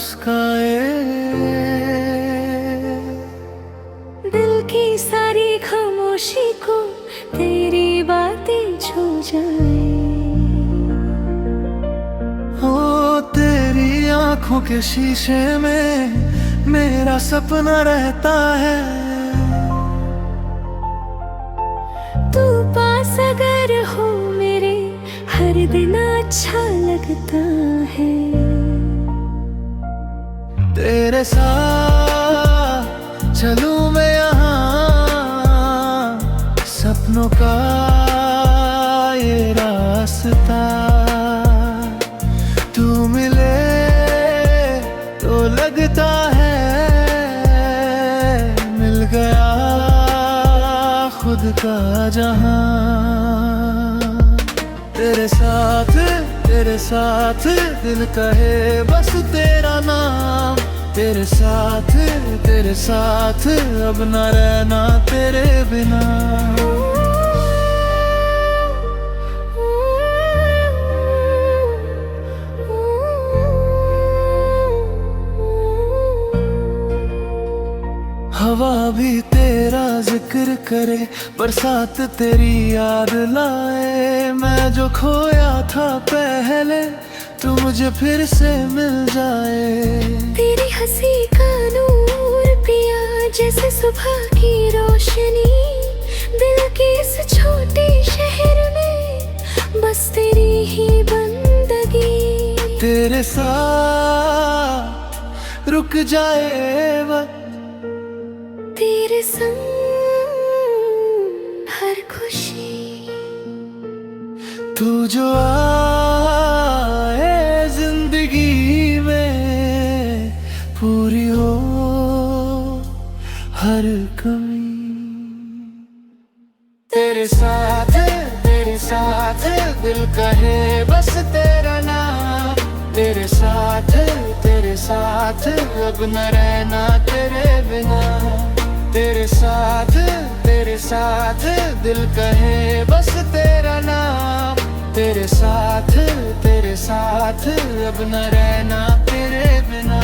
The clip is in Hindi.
मुस्काए। दिल की सारी खामोशी को तेरी बातें छू जाए। हो तेरी आंखों के शीशे में मेरा सपना रहता है। तू पास अगर हो मेरे हर दिन अच्छा लगता है। तेरे साथ चलूं मैं यहाँ सपनों का ये रास्ता। तू मिले तो लगता है मिल गया खुद का जहां। तेरे साथ दिल कहे बस तेरा नाम। तेरे साथ अब न रहना तेरे बिना। हवा भी तेरा जिक्र करे, बरसात तेरी याद लाए। मैं जो खोया था पहले तू मुझे फिर से मिल जाए। तेरी हंसी का नूर पिया जैसे सुबह की रोशनी। दिल के इस छोटे शहर में बस तेरी ही बंदगी। तेरे साथ रुक जाए वक्त, तेरे संग हर खुशी। तू जो आए जिंदगी में पूरी हो हर कमी। तेरे साथ दिल कहे बस तेरा नाम। तेरे साथ अब न रहना तेरे बिना। तेरे साथ दिल कहे बस तेरा नाम। तेरे साथ अब न रहना तेरे बिना।